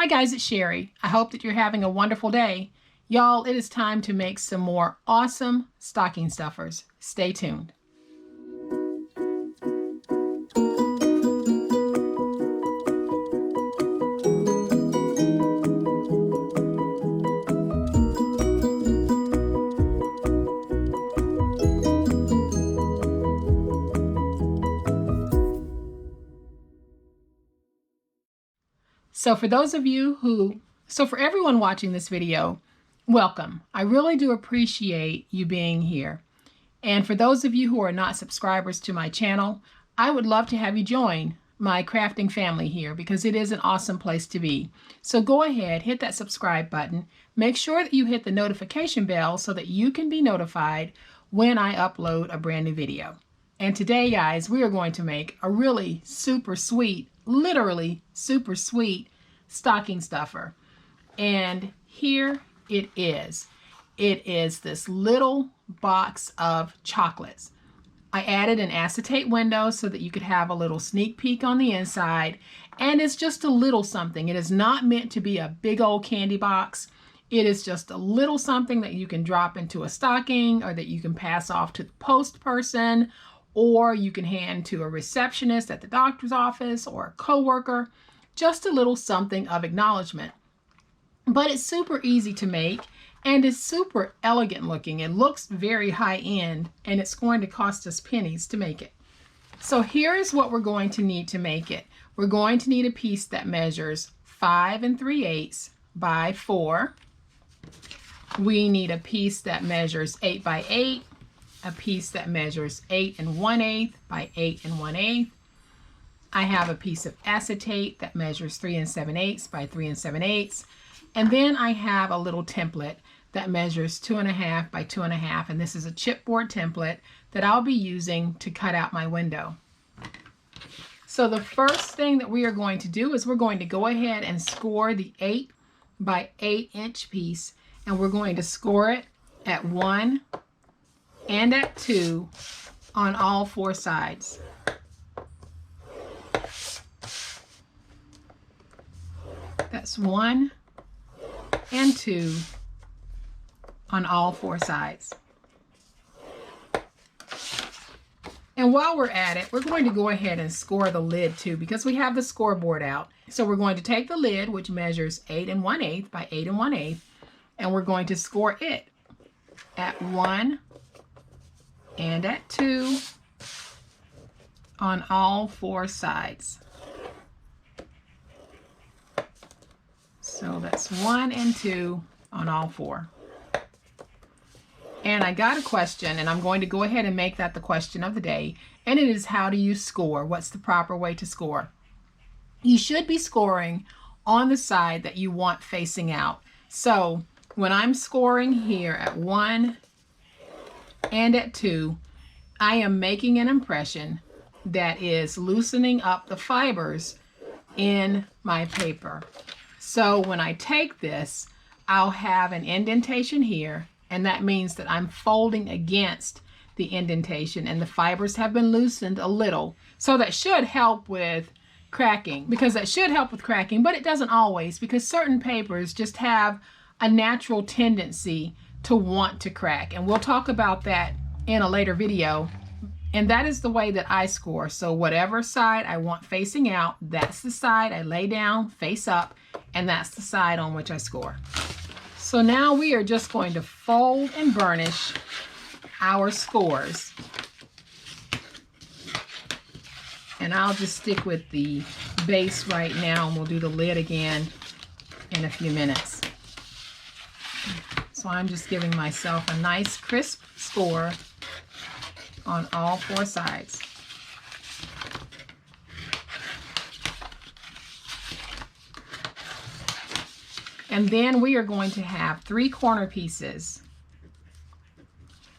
Hi guys, it's Sherry. I hope that you're having a wonderful day. Y'all, it is time to make some more awesome stocking stuffers. Stay tuned. So for everyone watching this video, welcome. I really do appreciate you being here. And for those of you who are not subscribers to my channel, I would love to have you join my crafting family here because it is an awesome place to be. So go ahead, hit that subscribe button. Make sure that you hit the notification bell so that you can be notified when I upload a brand new video. And today, guys, we are going to make a really super sweet, literally super sweet stocking stuffer. And here it is. It is this little box of chocolates. I added an acetate window so that you could have a little sneak peek on the inside. And it's just a little something. It is not meant to be a big old candy box. It is just a little something that you can drop into a stocking or that you can pass off to the post person, or you can hand to a receptionist at the doctor's office or a coworker. Just a little something of acknowledgement. But it's super easy to make and it's super elegant looking. It looks very high end and it's going to cost us pennies to make it. So here's what we're going to need to make it. We're going to need a piece that measures 5 3/8 by 4. We need a piece that measures 8 by 8, a piece that measures 8 1/8 by 8 1/8. I have a piece of acetate that measures 3 7/8 by 3 7/8. And then I have a little template that measures 2 1/2 by 2 1/2. And this is a chipboard template that I'll be using to cut out my window. So the first thing that we are going to do is we're going to go ahead and score the 8 by 8 inch piece. And we're going to score it at 1 and at 2 on all 4 sides. That's 1 and 2 on all 4 sides. And while we're at it, we're going to go ahead and score the lid too because we have the scoreboard out. So we're going to take the lid, which measures 8 1/8 by 8 1/8, and we're going to score it at 1 and at 2 on all 4 sides. So that's 1 and 2 on all 4. And I got a question, and I'm going to go ahead and make that the question of the day. And it is, how do you score? What's the proper way to score? You should be scoring on the side that you want facing out. So when I'm scoring here at 1 and at 2, I am making an impression that is loosening up the fibers in my paper. So when I take this, I'll have an indentation here, and that means that I'm folding against the indentation and the fibers have been loosened a little. So that should help with cracking, but it doesn't always, because certain papers just have a natural tendency to want to crack. And we'll talk about that in a later video. And that is the way that I score. So whatever side I want facing out, that's the side I lay down face up, and that's the side on which I score. So now we are just going to fold and burnish our scores. And I'll just stick with the base right now, and we'll do the lid again in a few minutes. So I'm just giving myself a nice crisp score on all 4 sides. And then we are going to have 3 corner pieces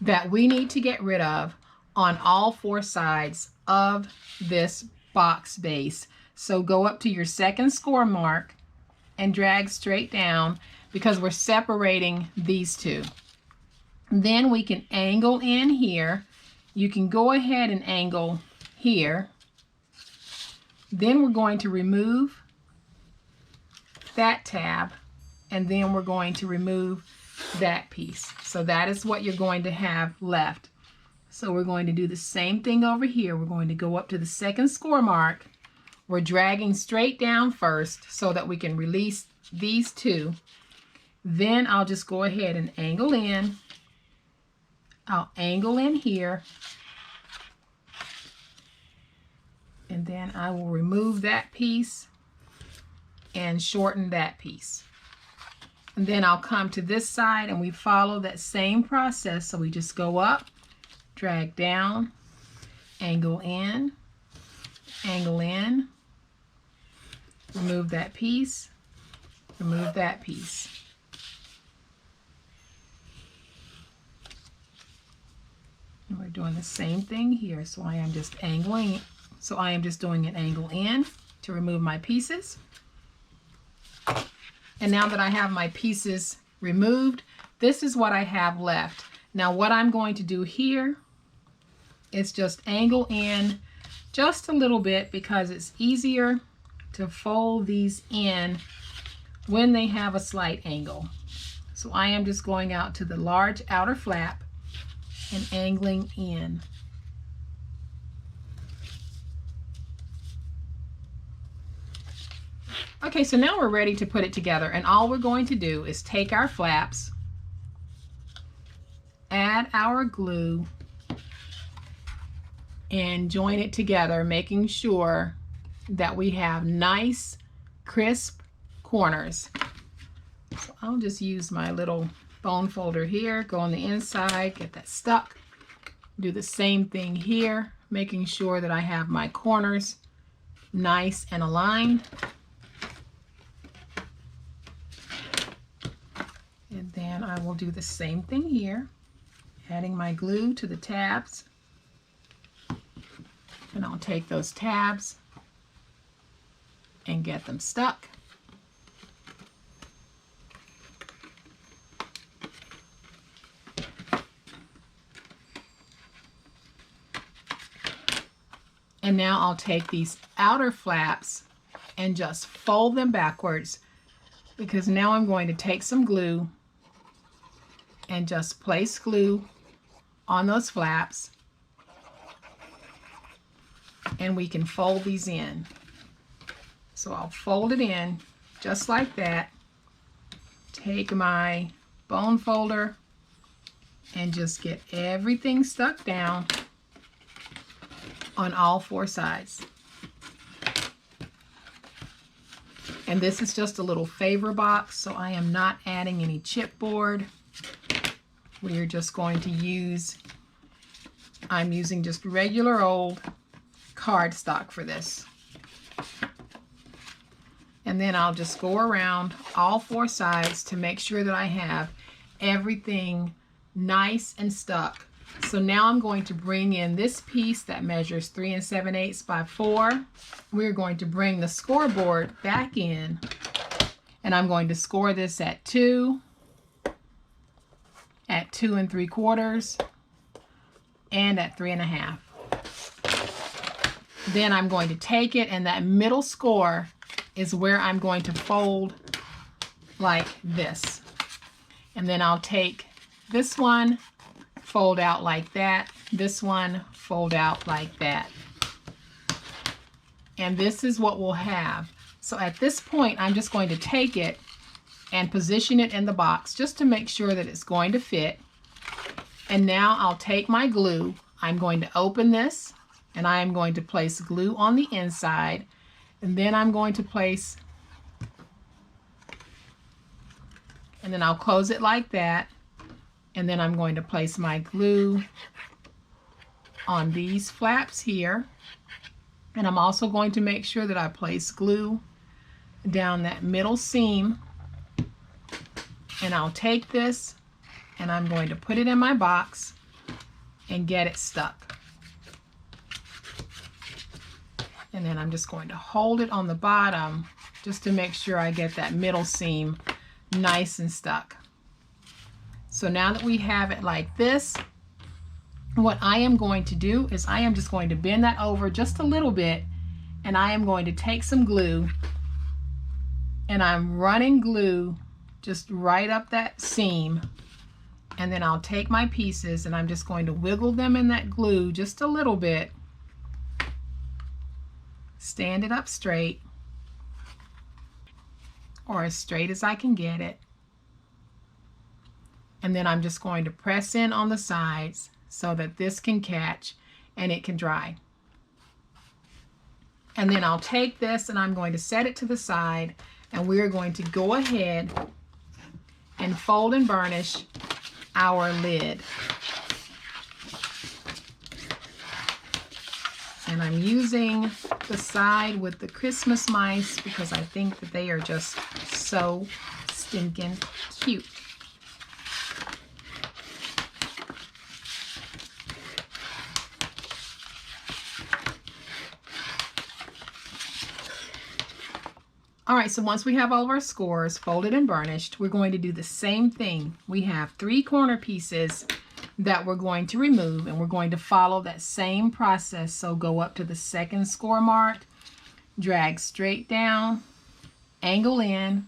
that we need to get rid of on all 4 sides of this box base. So go up to your second score mark and drag straight down, because we're separating these 2. Then we can angle in here. You can go ahead and angle here. Then we're going to remove that tab, and then we're going to remove that piece. So that is what you're going to have left. So we're going to do the same thing over here. We're going to go up to the second score mark. We're dragging straight down first so that we can release these two. Then I'll just go ahead and angle in. I'll angle in here. And then I will remove that piece and shorten that piece. And then I'll come to this side and we follow that same process. So we just go up, drag down, angle in, remove that piece, remove that piece. And we're doing the same thing here. So I am just angling. So I am just doing an angle in to remove my pieces. And now that I have my pieces removed, this is what I have left. Now what I'm going to do here is just angle in just a little bit because it's easier to fold these in when they have a slight angle. So I am just going out to the large outer flap and angling in. Okay, so now we're ready to put it together, and all we're going to do is take our flaps, add our glue, and join it together, making sure that we have nice, crisp corners. So I'll just use my little bone folder here, go on the inside, get that stuck. Do the same thing here, making sure that I have my corners nice and aligned. And then I will do the same thing here, adding my glue to the tabs. And I'll take those tabs and get them stuck. And now I'll take these outer flaps and just fold them backwards, because now I'm going to take some glue and just place glue on those flaps, and we can fold these in. So I'll fold it in just like that, take my bone folder and just get everything stuck down on all four sides. And this is just a little favor box, so I am not adding any chipboard. We are just going to use, I'm using just regular old cardstock for this. And then I'll just go around all four sides to make sure that I have everything nice and stuck. So now I'm going to bring in this piece that measures 3 7/8 by 4. We're going to bring the scoreboard back in, and I'm going to score this at 2, at 2 3/4, and at 3 1/2. Then I'm going to take it, and that middle score is where I'm going to fold like this. And then I'll take this one, fold out like that, this one, fold out like that. And this is what we'll have. So at this point, I'm just going to take it and position it in the box just to make sure that it's going to fit. And now I'll take my glue. I'm going to open this, and I am going to place glue on the inside, and then I'm going to place, and then I'll close it like that, and then I'm going to place my glue on these flaps here, and I'm also going to make sure that I place glue down that middle seam. And I'll take this and I'm going to put it in my box and get it stuck. And then I'm just going to hold it on the bottom just to make sure I get that middle seam nice and stuck. So now that we have it like this, what I am going to do is I am just going to bend that over just a little bit, and I am going to take some glue and I'm running glue just right up that seam. And then I'll take my pieces and I'm just going to wiggle them in that glue just a little bit. Stand it up straight, or as straight as I can get it. And then I'm just going to press in on the sides so that this can catch and it can dry. And then I'll take this and I'm going to set it to the side, and we're going to go ahead and fold and burnish our lid. And I'm using the side with the Christmas mice because I think that they are just so stinking cute. All right, so once we have all of our scores folded and burnished, we're going to do the same thing. We have 3 corner pieces that we're going to remove, and we're going to follow that same process. So go up to the second score mark, drag straight down, angle in,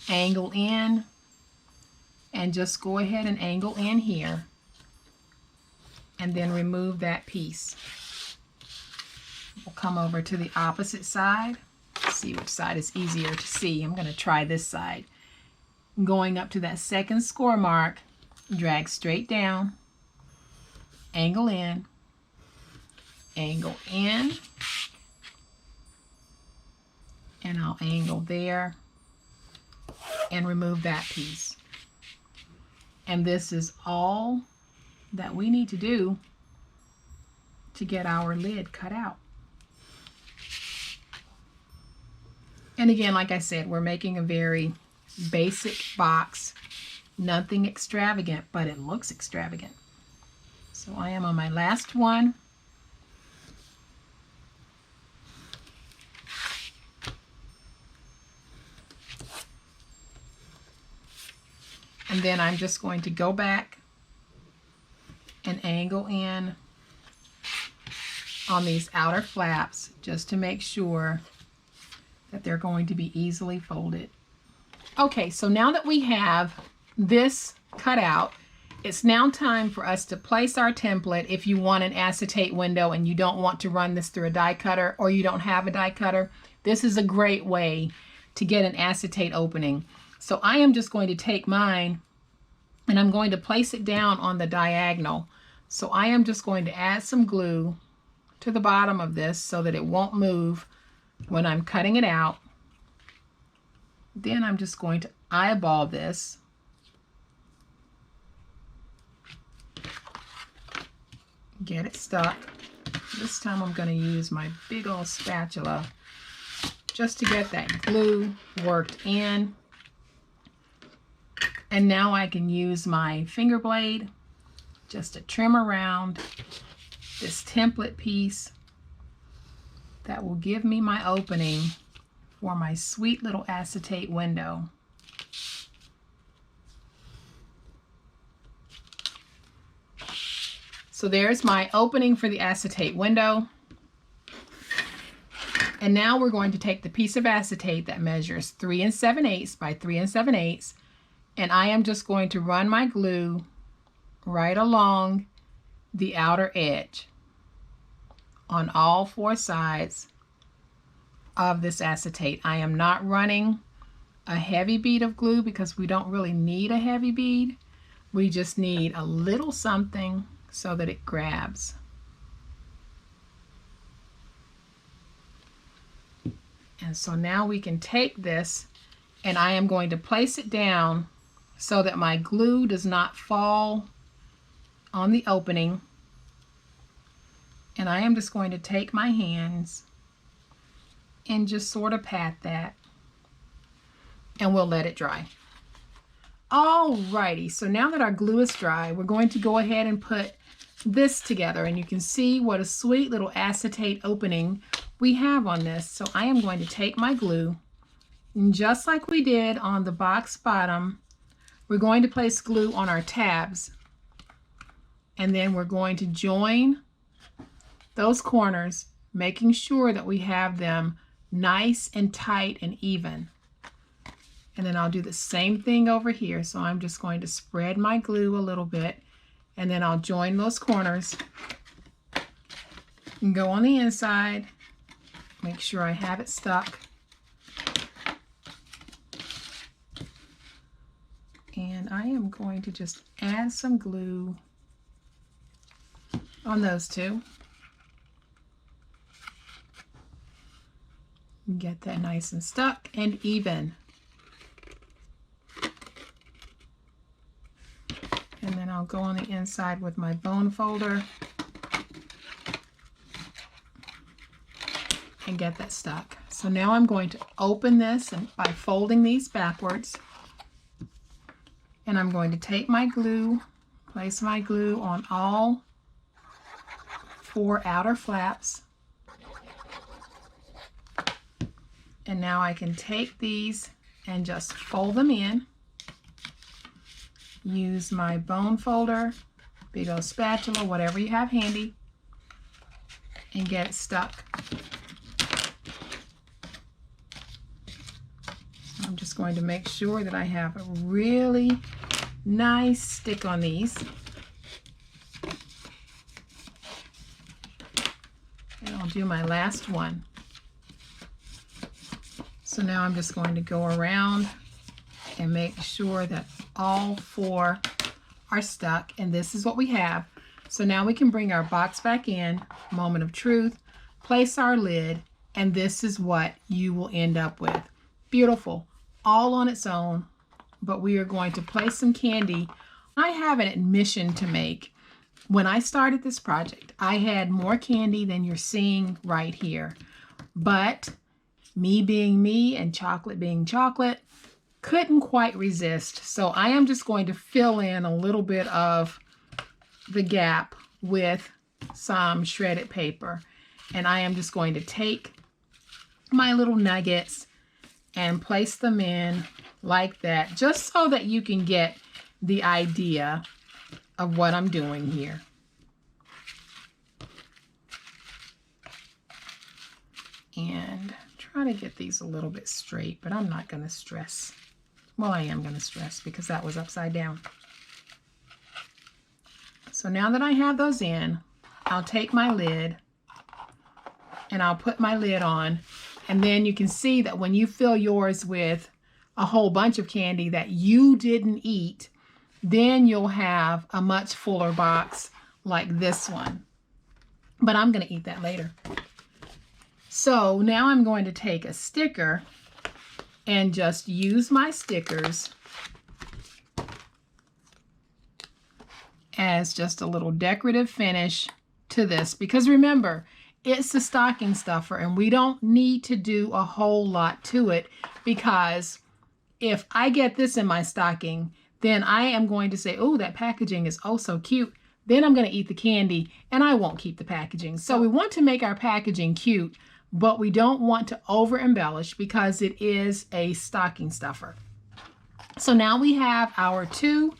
and just go ahead and angle in here, and then remove that piece. We'll come over to the opposite side. See which side is easier to see. I'm going to try this side. Going up to that second score mark, drag straight down, angle in, and I'll angle there and remove that piece. And this is all that we need to do to get our lid cut out. And again, like I said, we're making a very basic box, nothing extravagant, but it looks extravagant. So I am on my last one. And then I'm just going to go back and angle in on these outer flaps just to make sure that they're going to be easily folded. Okay, so now that we have this cut out, it's now time for us to place our template. If you want an acetate window and you don't want to run this through a die cutter, or you don't have a die cutter, this is a great way to get an acetate opening. So I am just going to take mine and I'm going to place it down on the diagonal. So I am just going to add some glue to the bottom of this so that it won't move when I'm cutting it out. Then I'm just going to eyeball this. Get it stuck. This time I'm going to use my big old spatula just to get that glue worked in. And now I can use my finger blade just to trim around this template piece that will give me my opening for my sweet little acetate window. So there's my opening for the acetate window. And now we're going to take the piece of acetate that measures 3 7/8 by 3 7/8, and I am just going to run my glue right along the outer edge on all 4 sides of this acetate. I am not running a heavy bead of glue because we don't really need a heavy bead. We just need a little something so that it grabs. And so now we can take this, and I am going to place it down so that my glue does not fall on the opening. And I am just going to take my hands and just sort of pat that, and we'll let it dry. Alrighty, so now that our glue is dry, we're going to go ahead and put this together, and you can see what a sweet little acetate opening we have on this. So I am going to take my glue, and just like we did on the box bottom, we're going to place glue on our tabs, and then we're going to join those corners, making sure that we have them nice and tight and even. And then I'll do the same thing over here. So I'm just going to spread my glue a little bit, and then I'll join those corners and go on the inside. Make sure I have it stuck. And I am going to just add some glue on those two. Get that nice and stuck and even. And then I'll go on the inside with my bone folder and get that stuck. So now I'm going to open this and by folding these backwards. And I'm going to take my glue, place my glue on all 4 outer flaps. And now I can take these and just fold them in. Use my bone folder, big old spatula, whatever you have handy, and get it stuck. I'm just going to make sure that I have a really nice stick on these. And I'll do my last one. So now I'm just going to go around and make sure that all 4 are stuck, and this is what we have. So now we can bring our box back in, moment of truth, place our lid, and this is what you will end up with. Beautiful, all on its own, but we are going to place some candy. I have an admission to make. When I started this project, I had more candy than you're seeing right here, but me being me and chocolate being chocolate, couldn't quite resist. So I am just going to fill in a little bit of the gap with some shredded paper. And I am just going to take my little nuggets and place them in like that, just so that you can get the idea of what I'm doing here. And try to get these a little bit straight, but I'm not going to stress. Well, I am going to stress because that was upside down. So now that I have those in, I'll take my lid and I'll put my lid on. And then you can see that when you fill yours with a whole bunch of candy that you didn't eat, then you'll have a much fuller box like this one. But I'm going to eat that later. So now I'm going to take a sticker and just use my stickers as just a little decorative finish to this. Because remember, it's a stocking stuffer and we don't need to do a whole lot to it, because if I get this in my stocking, then I am going to say, oh, that packaging is oh so cute. Then I'm going to eat the candy and I won't keep the packaging. So we want to make our packaging cute, but we don't want to over embellish because it is a stocking stuffer. So now we have our 2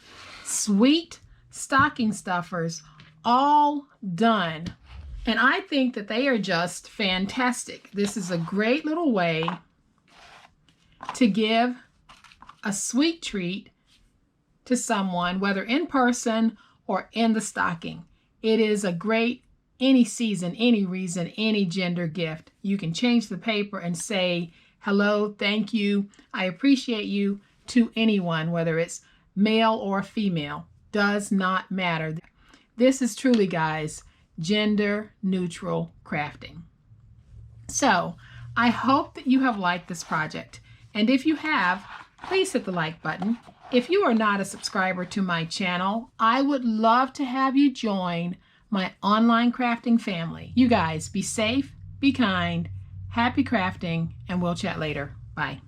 sweet stocking stuffers all done. And I think that they are just fantastic. This is a great little way to give a sweet treat to someone, whether in person or in the stocking. It is a great, any season, any reason, any gender gift. You can change the paper and say, hello, thank you, I appreciate you, to anyone, whether it's male or female. Does not matter. This is truly, guys, gender neutral crafting. So I hope that you have liked this project. And if you have, please hit the like button. If you are not a subscriber to my channel, I would love to have you join my online crafting family. You guys be safe, be kind, happy crafting, and we'll chat later. Bye.